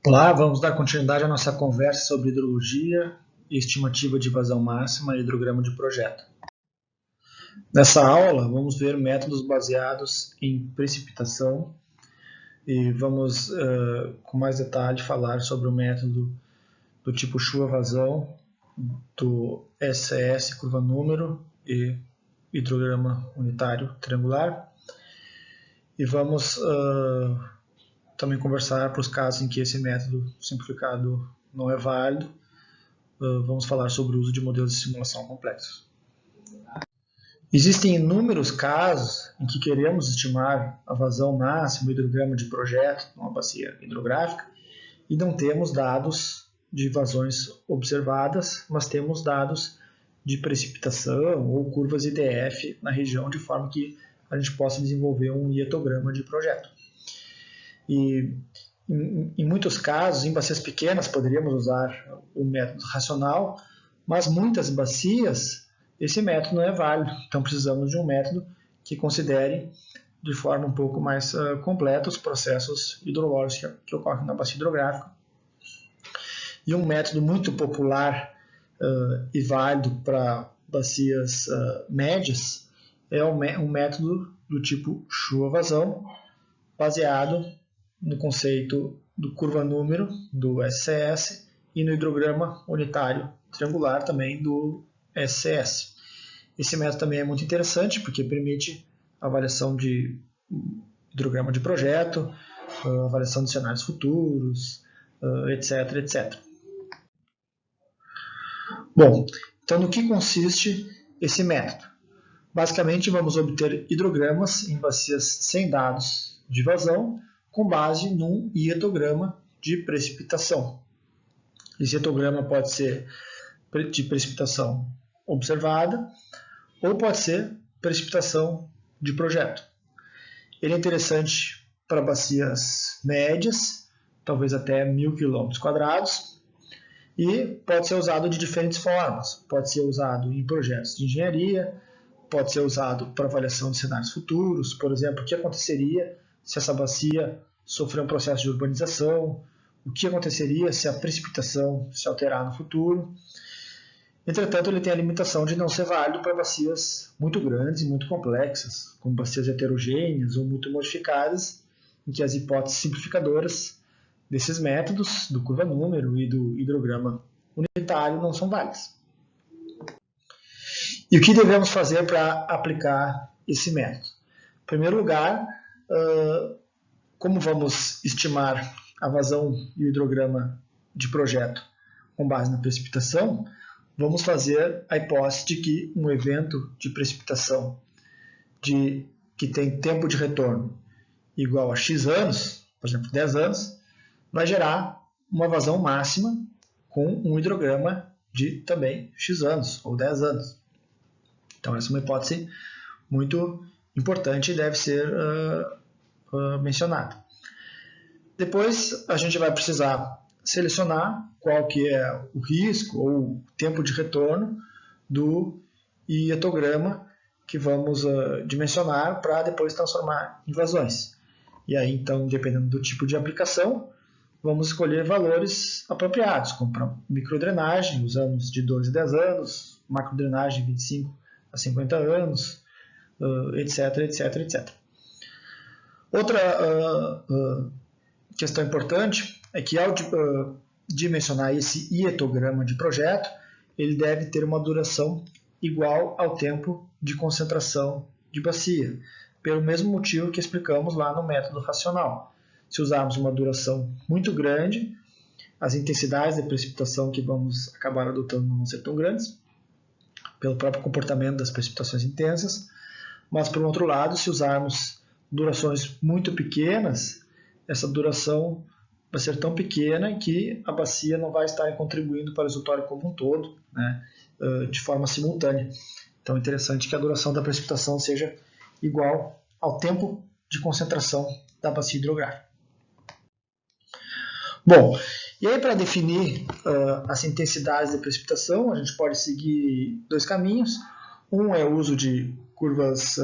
Olá, vamos dar continuidade à nossa conversa sobre hidrologia e estimativa de vazão máxima e hidrograma de projeto. Nessa aula, vamos ver métodos baseados em precipitação e vamos, com mais detalhe, falar sobre o método do tipo chuva-vazão, do SCS curva-número e hidrograma unitário triangular. E vamos também conversar para os casos em que esse método simplificado não é válido. Vamos falar sobre o uso de modelos de simulação complexos. Existem inúmeros casos em que queremos estimar a vazão máxima do hidrograma de projeto numa bacia hidrográfica e não temos dados de vazões observadas, mas temos dados de precipitação ou curvas IDF na região, de forma que a gente possa desenvolver um hietograma de projeto. E em muitos casos, em bacias pequenas, poderíamos usar o método racional, mas muitas bacias, esse método não é válido. Então, precisamos de um método que considere de forma um pouco mais completa os processos hidrológicos que ocorrem na bacia hidrográfica. E um método muito popular e válido para bacias médias é um método do tipo chuva-vazão, baseado no conceito do curva-número, do SCS, e no hidrograma unitário triangular também do SCS. Esse método também é muito interessante porque permite a avaliação de hidrograma de projeto, avaliação de cenários futuros, etc, etc. Bom, então no que consiste esse método? Basicamente, vamos obter hidrogramas em bacias sem dados de vazão, com base num hietograma de precipitação. Esse hietograma pode ser de precipitação observada ou pode ser precipitação de projeto. Ele é interessante para bacias médias, talvez até 1.000 km², e pode ser usado de diferentes formas. Pode ser usado em projetos de engenharia, pode ser usado para avaliação de cenários futuros, por exemplo, o que aconteceria se essa bacia sofrer um processo de urbanização, o que aconteceria se a precipitação se alterar no futuro. Entretanto, ele tem a limitação de não ser válido para bacias muito grandes e muito complexas, como bacias heterogêneas ou muito modificadas, em que as hipóteses simplificadoras desses métodos, do curva-número e do hidrograma unitário, não são válidas. E o que devemos fazer para aplicar esse método? Em primeiro lugar, como vamos estimar a vazão e o hidrograma de projeto com base na precipitação, vamos fazer a hipótese de que um evento de precipitação que tem tempo de retorno igual a x anos, por exemplo, 10 anos, vai gerar uma vazão máxima com um hidrograma de também x anos ou 10 anos. Então, essa é uma hipótese muito importante e deve ser mencionada. Depois, a gente vai precisar selecionar qual que é o risco ou o tempo de retorno do hietograma que vamos dimensionar para depois transformar em vazões. E aí, então, dependendo do tipo de aplicação, vamos escolher valores apropriados, como para microdrenagem, usamos de 12 a 10 anos, macrodrenagem, 25 a 50 anos, etc, etc, etc. Outra questão importante é que ao dimensionar esse hietograma de projeto, ele deve ter uma duração igual ao tempo de concentração de bacia, pelo mesmo motivo que explicamos lá no método racional. Se usarmos uma duração muito grande, as intensidades de precipitação que vamos acabar adotando não vão ser tão grandes, pelo próprio comportamento das precipitações intensas, mas, por outro lado, se usarmos durações muito pequenas, essa duração vai ser tão pequena que a bacia não vai estar contribuindo para o resultado como um todo, né, de forma simultânea. Então, é interessante que a duração da precipitação seja igual ao tempo de concentração da bacia hidrográfica. Bom, e aí para definir as intensidades de precipitação, a gente pode seguir dois caminhos. Um é o uso de curvas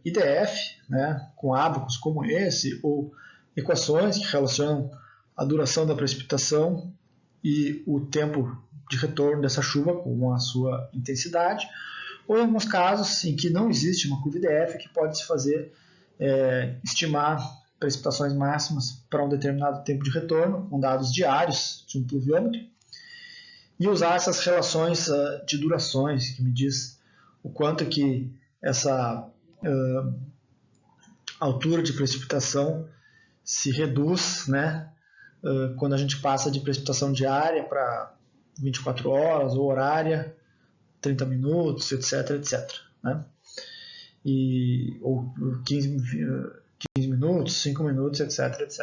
IDF, né, com ábacos como esse, ou equações que relacionam a duração da precipitação e o tempo de retorno dessa chuva com a sua intensidade, ou em alguns casos em que não existe uma curva IDF, que pode se fazer estimar precipitações máximas para um determinado tempo de retorno, com dados diários de um pluviômetro, e usar essas relações de durações, que me diz o quanto que essa altura de precipitação se reduz, né, quando a gente passa de precipitação diária para 24 horas, ou horária, 30 minutos, etc, etc. Né? Ou 15 minutos, 5 minutos, etc, etc.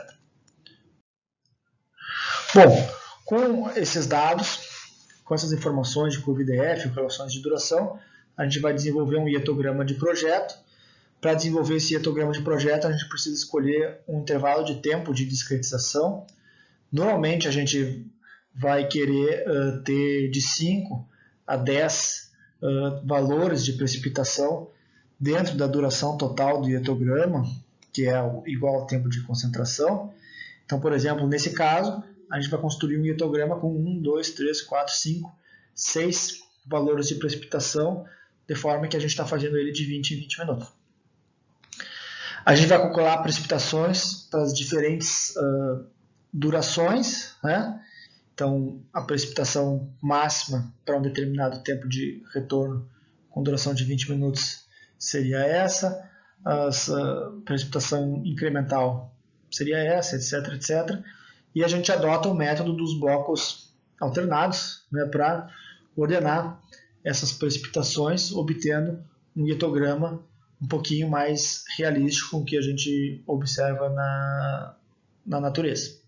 Bom, com esses dados, com essas informações de curva IDF, relações de duração, a gente vai desenvolver um hietograma de projeto. Para desenvolver esse hietograma de projeto, a gente precisa escolher um intervalo de tempo de discretização. Normalmente, a gente vai querer ter de 5 a 10 valores de precipitação dentro da duração total do hietograma, que é igual ao tempo de concentração. Então, por exemplo, nesse caso, a gente vai construir um hietograma com 1, 2, 3, 4, 5, 6 valores de precipitação, de forma que a gente está fazendo ele de 20 em 20 minutos. A gente vai calcular precipitações para as diferentes durações, né? Então, a precipitação máxima para um determinado tempo de retorno com duração de 20 minutos seria essa, a precipitação incremental seria essa, etc, etc. E a gente adota o método dos blocos alternados, né, para ordenar essas precipitações, obtendo um hietograma um pouquinho mais realístico com o que a gente observa na natureza.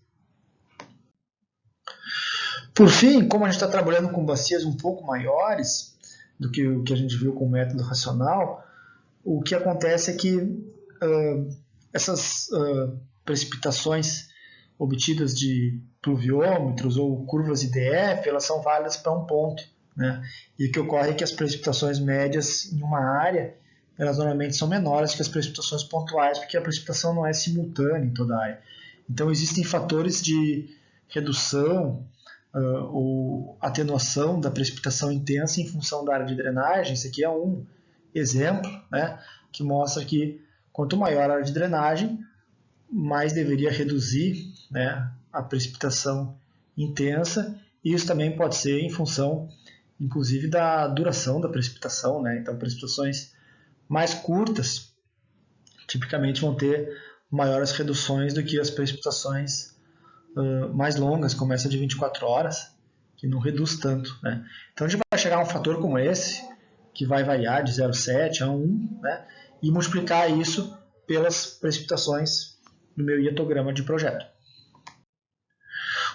Por fim, como a gente está trabalhando com bacias um pouco maiores do que o que a gente viu com o método racional, o que acontece é que essas precipitações obtidas de pluviômetros ou curvas IDF, elas são válidas para um ponto, né? E o que ocorre é que as precipitações médias em uma área, elas normalmente são menores que as precipitações pontuais, porque a precipitação não é simultânea em toda a área. Então existem fatores de redução ou atenuação da precipitação intensa em função da área de drenagem. Esse aqui é um exemplo, né, que mostra que quanto maior a área de drenagem, mais deveria reduzir, né, a precipitação intensa, e isso também pode ser em função, inclusive, da duração da precipitação, né? Então, precipitações mais curtas tipicamente vão ter maiores reduções do que as precipitações mais longas, como essa de 24 horas, que não reduz tanto, né? Então a gente vai chegar a um fator como esse, que vai variar de 0,7 a 1, né? E multiplicar isso pelas precipitações do meu hietograma de projeto.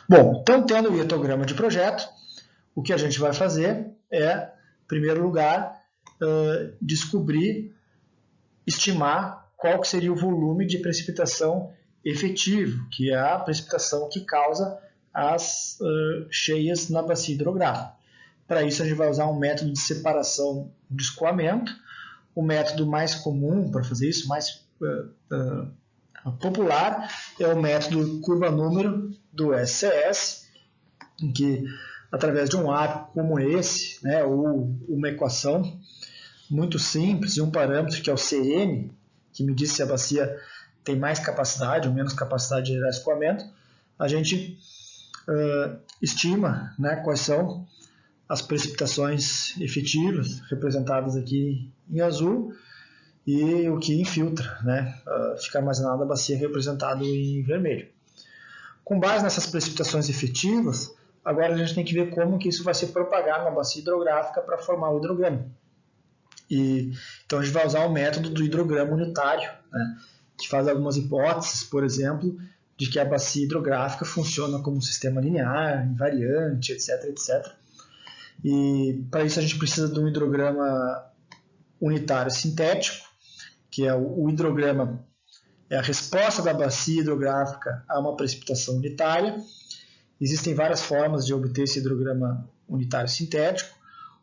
Bom, então tendo o hietograma de projeto, o que a gente vai fazer é, em primeiro lugar, estimar qual que seria o volume de precipitação efetivo, que é a precipitação que causa as cheias na bacia hidrográfica. Para isso, a gente vai usar um método de separação de escoamento. O método mais comum para fazer isso, mais popular, é o método curva-número do SCS, em que, através de um arco como esse, né, ou uma equação muito simples, e um parâmetro que é o CN, que me diz se a bacia tem mais capacidade ou menos capacidade de gerar escoamento, a gente estima, né, quais são as precipitações efetivas, representadas aqui em azul, e o que infiltra, né, fica armazenado na bacia, representado em vermelho. Com base nessas precipitações efetivas, agora a gente tem que ver como que isso vai se propagar na bacia hidrográfica para formar o hidrograma. Então a gente vai usar o método do hidrograma unitário, né, que faz algumas hipóteses, por exemplo, de que a bacia hidrográfica funciona como um sistema linear, invariante, etc, etc. E para isso a gente precisa de um hidrograma unitário sintético, que é o hidrograma, é a resposta da bacia hidrográfica a uma precipitação unitária. Existem várias formas de obter esse hidrograma unitário sintético.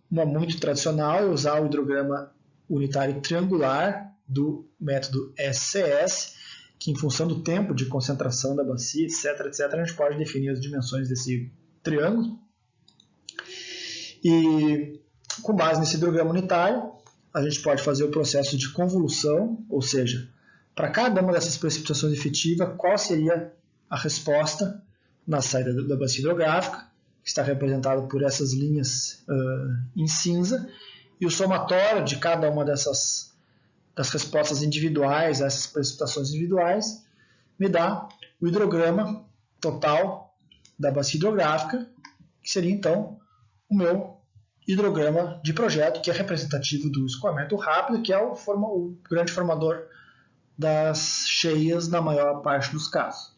Uma muito tradicional é usar o hidrograma unitário triangular do método SCS, que, em função do tempo de concentração da bacia, etc., a gente pode definir as dimensões desse triângulo. E, com base nesse hidrograma unitário, a gente pode fazer o processo de convolução, ou seja, para cada uma dessas precipitações efetivas, qual seria a resposta na saída da bacia hidrográfica, que está representado por essas linhas em cinza, e o somatório de cada uma das respostas individuais a essas precipitações individuais me dá o hidrograma total da bacia hidrográfica, que seria então o meu hidrograma de projeto, que é representativo do escoamento rápido, que é o grande formador das cheias na maior parte dos casos.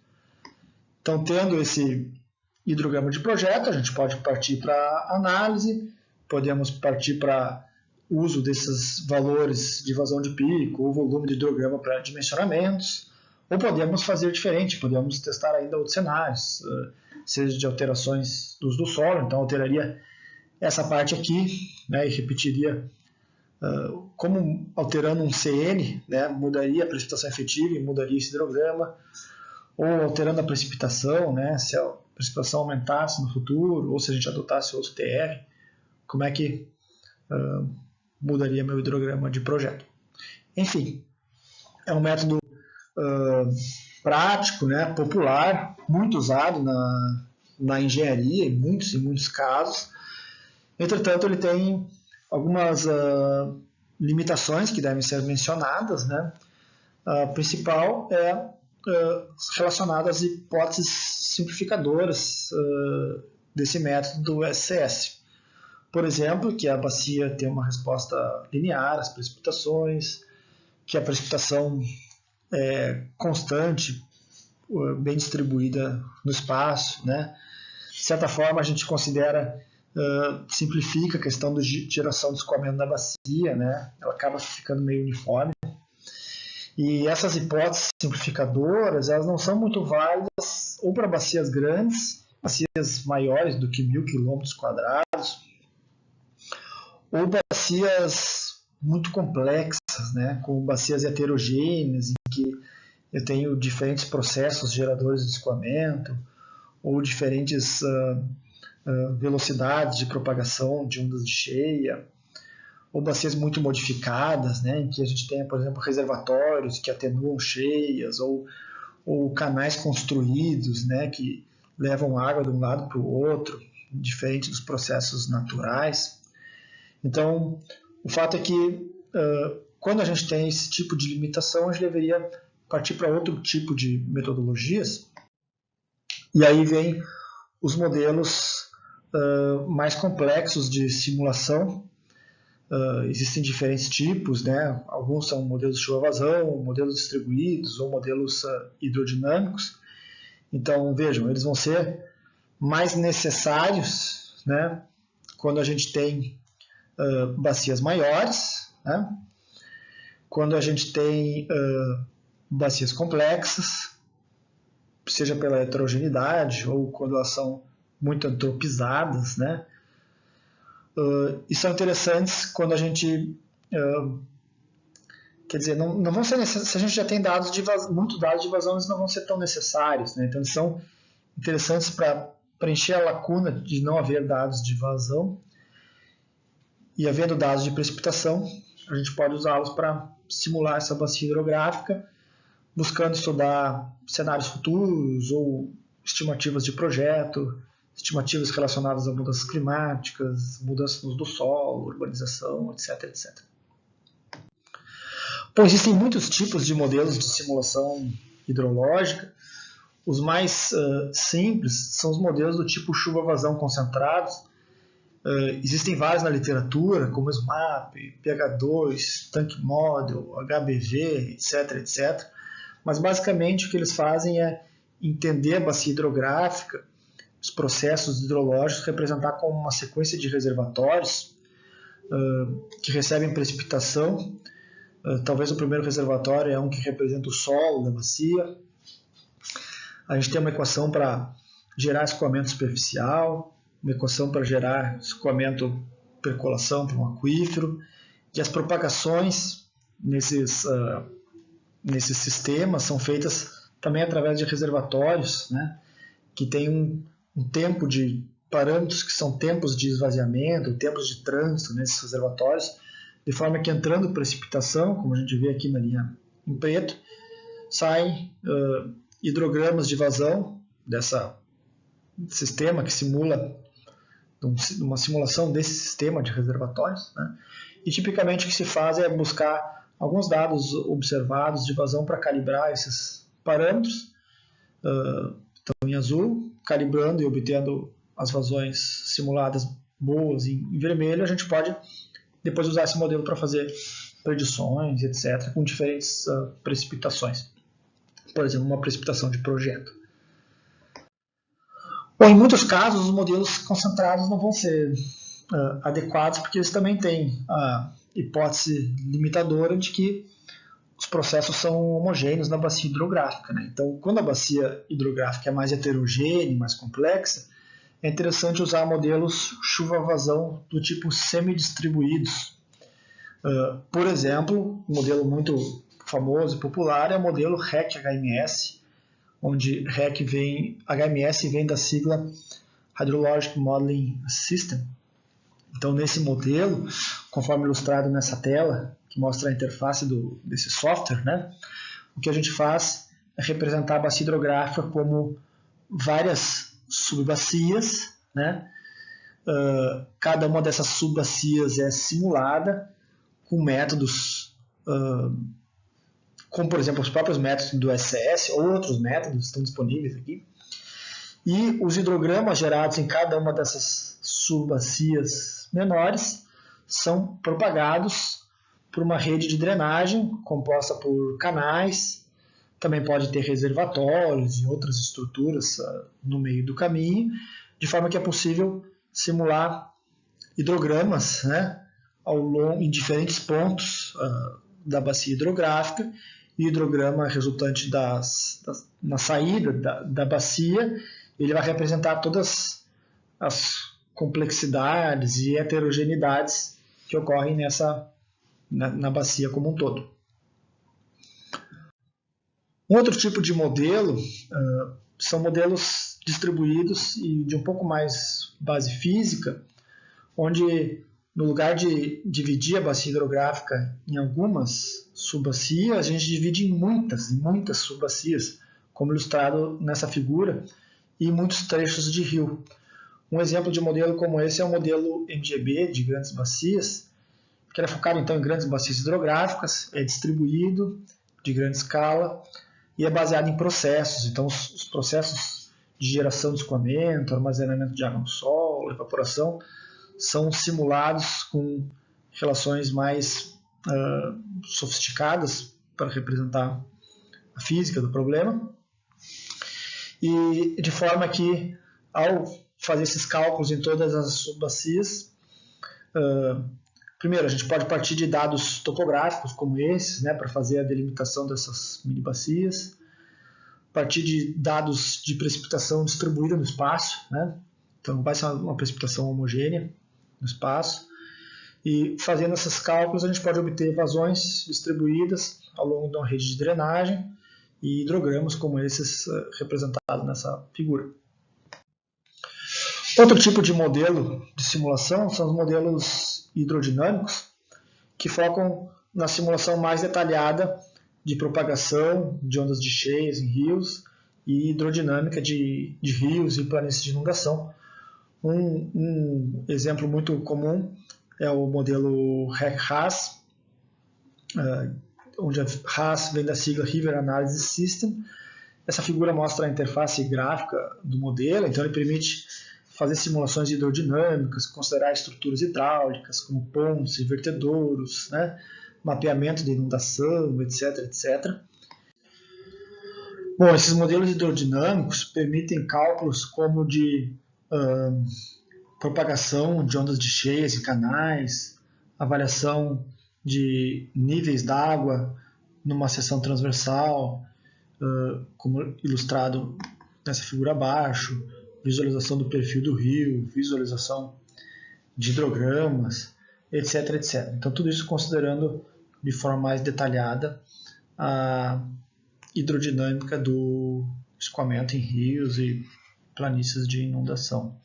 Então, tendo esse hidrograma de projeto, a gente pode partir para análise, podemos partir para uso desses valores de vazão de pico ou volume de hidrograma para dimensionamentos, ou podemos fazer diferente, podemos testar ainda outros cenários, seja de alterações do uso do solo, então alteraria essa parte aqui, né, e repetiria como alterando um CN, né, mudaria a precipitação efetiva e mudaria esse hidrograma, ou alterando a precipitação, né, se a precipitação aumentasse no futuro, ou se a gente adotasse outro TR, como é que mudaria meu hidrograma de projeto. Enfim, é um método prático, né, popular, muito usado na engenharia, em muitos casos. Entretanto, ele tem algumas limitações que devem ser mencionadas, né? A principal é relacionada às hipóteses simplificadoras desse método do SCS. Por exemplo, que a bacia tem uma resposta linear às precipitações, que a precipitação é constante, bem distribuída no espaço, né? De certa forma, a gente considera simplifica a questão da geração do escoamento da bacia, né? Ela acaba ficando meio uniforme. E essas hipóteses simplificadoras, elas não são muito válidas ou para bacias grandes, bacias maiores do que 1.000 km², ou bacias muito complexas, né? Como bacias heterogêneas, em que eu tenho diferentes processos geradores de escoamento, ou diferentes velocidades de propagação de ondas de cheia, ou bacias muito modificadas, né, em que a gente tem, por exemplo, reservatórios que atenuam cheias, ou canais construídos, né, que levam água de um lado para o outro, diferente dos processos naturais. Então, o fato é que quando a gente tem esse tipo de limitação, a gente deveria partir para outro tipo de metodologias, e aí vem os modelos mais complexos de simulação. Existem diferentes tipos, né? Alguns são modelos de chuva-vazão, modelos distribuídos ou modelos hidrodinâmicos. Então, vejam, eles vão ser mais necessários, né, quando a gente tem bacias maiores, né? Quando a gente tem bacias complexas, seja pela heterogeneidade ou quando elas são muito antropizadas, né? E são interessantes quando a gente quer dizer, não vão ser necessários. Se a gente já tem dados muito dados de vazão, eles não vão ser tão necessários, né? Então eles são interessantes para preencher a lacuna de não haver dados de vazão, e havendo dados de precipitação, a gente pode usá-los para simular essa bacia hidrográfica, buscando estudar cenários futuros ou estimativas de projeto, estimativas relacionadas a mudanças climáticas, mudanças no uso do solo, urbanização, etc, etc. Bom, existem muitos tipos de modelos de simulação hidrológica. Os mais simples são os modelos do tipo chuva-vazão concentrados. Existem vários na literatura, como SMAP, pH2, Tank Model, HBV, etc, etc. Mas basicamente o que eles fazem é entender a bacia hidrográfica, os processos hidrológicos, representar como uma sequência de reservatórios que recebem precipitação. Talvez o primeiro reservatório é um que representa o solo da bacia. A gente tem uma equação para gerar escoamento superficial, uma equação para gerar escoamento percolação para um aquífero, e as propagações nesses nesses sistemas são feitas também através de reservatórios, né, que tem um tempo de parâmetros que são tempos de esvaziamento, tempos de trânsito nesses reservatórios, de forma que entrando precipitação, como a gente vê aqui na linha em preto, saem hidrogramas de vazão desse sistema que simula uma simulação desse sistema de reservatórios, né? E tipicamente o que se faz é buscar alguns dados observados de vazão para calibrar esses parâmetros, estão em azul, calibrando e obtendo as vazões simuladas boas em vermelho. A gente pode depois usar esse modelo para fazer predições, etc., com diferentes precipitações. Por exemplo, uma precipitação de projeto. Bom, em muitos casos, os modelos concentrados não vão ser adequados, porque eles também têm a hipótese limitadora de que os processos são homogêneos na bacia hidrográfica, né? Então, quando a bacia hidrográfica é mais heterogênea, mais complexa, é interessante usar modelos chuva-vazão do tipo semidistribuídos. Por exemplo, um modelo muito famoso e popular é o modelo REC-HMS, onde HMS vem da sigla Hydrologic Modeling System. Então, nesse modelo, conforme ilustrado nessa tela, que mostra a interface desse software, né, o que a gente faz é representar a bacia hidrográfica como várias subbacias, né? Cada uma dessas subbacias é simulada com métodos, como por exemplo os próprios métodos do SCS ou outros métodos estão disponíveis aqui. E os hidrogramas gerados em cada uma dessas subbacias menores são propagados por uma rede de drenagem composta por canais, também pode ter reservatórios e outras estruturas no meio do caminho, de forma que é possível simular hidrogramas, né, em diferentes pontos da bacia hidrográfica, e o hidrograma resultante na saída da bacia, ele vai representar todas as complexidades e heterogeneidades que ocorrem na bacia como um todo. Um outro tipo de modelo são modelos distribuídos e de um pouco mais base física, onde no lugar de dividir a bacia hidrográfica em algumas subbacias, a gente divide em muitas subbacias, como ilustrado nessa figura, e em muitos trechos de rio. Um exemplo de modelo como esse é o modelo MGB de grandes bacias, que era focado então em grandes bacias hidrográficas, é distribuído de grande escala e é baseado em processos. Então, os processos de geração de escoamento, armazenamento de água no solo, evaporação, são simulados com relações mais sofisticadas para representar a física do problema. E de forma que, ao fazer esses cálculos em todas as subbacias, primeiro, a gente pode partir de dados topográficos como esses, né, para fazer a delimitação dessas mini bacias, partir de dados de precipitação distribuída no espaço, né, então vai ser uma precipitação homogênea no espaço, e fazendo esses cálculos a gente pode obter vazões distribuídas ao longo de uma rede de drenagem e hidrogramas como esses representados nessa figura. Outro tipo de modelo de simulação são os modelos hidrodinâmicos, que focam na simulação mais detalhada de propagação de ondas de cheias em rios e hidrodinâmica de rios e planícies de inundação. Um exemplo muito comum é o modelo REC-HAS, onde a HAS vem da sigla River Analysis System. Essa figura mostra a interface gráfica do modelo, então ele permite fazer simulações hidrodinâmicas, considerar estruturas hidráulicas como pontes e vertedouros, né, mapeamento de inundação, etc, etc. Bom, esses modelos hidrodinâmicos permitem cálculos como de propagação de ondas de cheias em canais, avaliação de níveis d'água numa seção transversal, como ilustrado nessa figura abaixo, visualização do perfil do rio, visualização de hidrogramas, etc, etc. Então, tudo isso considerando de forma mais detalhada a hidrodinâmica do escoamento em rios e planícies de inundação.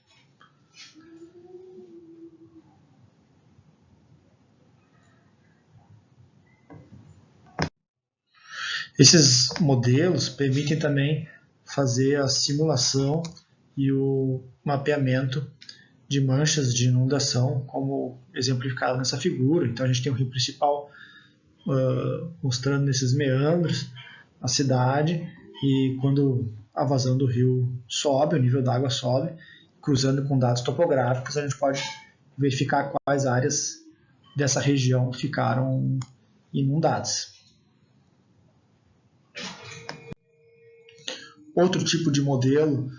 Esses modelos permitem também fazer a simulação e o mapeamento de manchas de inundação, como exemplificado nessa figura. Então a gente tem o rio principal mostrando nesses meandros a cidade, e quando a vazão do rio sobe, o nível d'água sobe, cruzando com dados topográficos, a gente pode verificar quais áreas dessa região ficaram inundadas. Outro tipo de modelo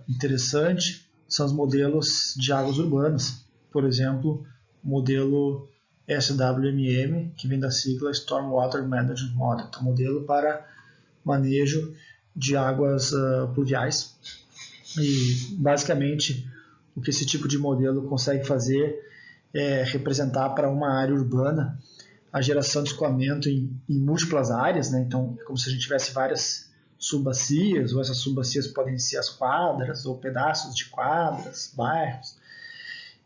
interessante são os modelos de águas urbanas. Por exemplo, o modelo SWMM, que vem da sigla Stormwater Management Model, é um modelo para manejo de águas pluviais. E, basicamente, o que esse tipo de modelo consegue fazer é representar para uma área urbana a geração de escoamento em múltiplas áreas, né? Então, é como se a gente tivesse várias subbacias, ou essas subbacias podem ser as quadras ou pedaços de quadras, bairros,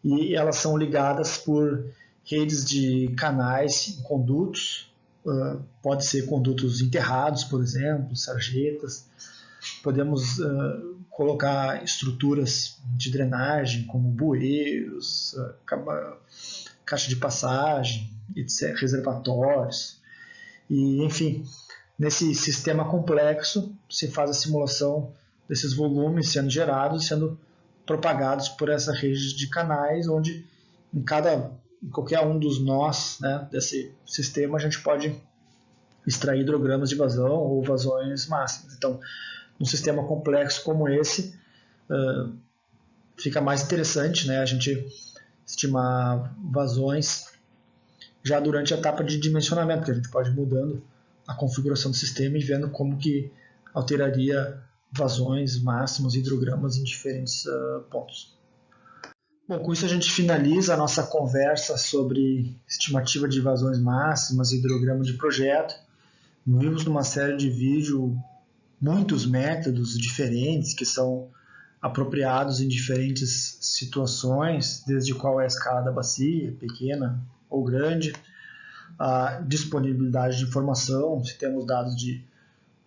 e elas são ligadas por redes de canais, condutos, pode ser condutos enterrados, por exemplo, sarjetas. Podemos colocar estruturas de drenagem, como bueiros, caixa de passagem, etc., reservatórios. E, enfim, nesse sistema complexo, se faz a simulação desses volumes sendo gerados, sendo propagados por essa rede de canais, onde em qualquer um dos nós, né, desse sistema a gente pode extrair hidrogramas de vazão ou vazões máximas. Então, num sistema complexo como esse, fica mais interessante, né, a gente estimar vazões já durante a etapa de dimensionamento, que a gente pode ir mudando a configuração do sistema e vendo como que alteraria vazões máximos e hidrogramas em diferentes pontos. Bom, com isso a gente finaliza a nossa conversa sobre estimativa de vazões máximas e hidrograma de projeto. Vimos numa série de vídeos muitos métodos diferentes que são apropriados em diferentes situações, desde qual é a escala da bacia, pequena ou grande, a disponibilidade de informação, se temos dados de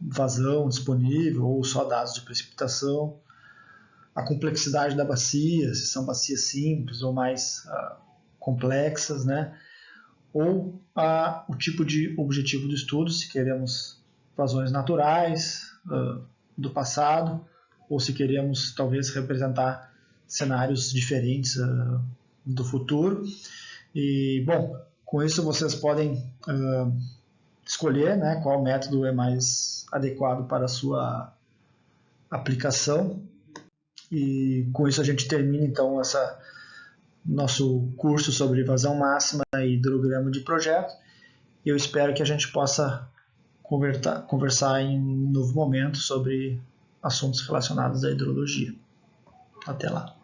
vazão disponível ou só dados de precipitação, a complexidade da bacia, se são bacias simples ou mais complexas, né? Ou o tipo de objetivo do estudo, se queremos vazões naturais do passado, ou se queremos talvez representar cenários diferentes do futuro. E, bom, com isso vocês podem escolher, né, qual método é mais adequado para a sua aplicação. E com isso a gente termina então nosso curso sobre vazão máxima e hidrograma de projeto. Eu espero que a gente possa conversar em um novo momento sobre assuntos relacionados à hidrologia. Até lá.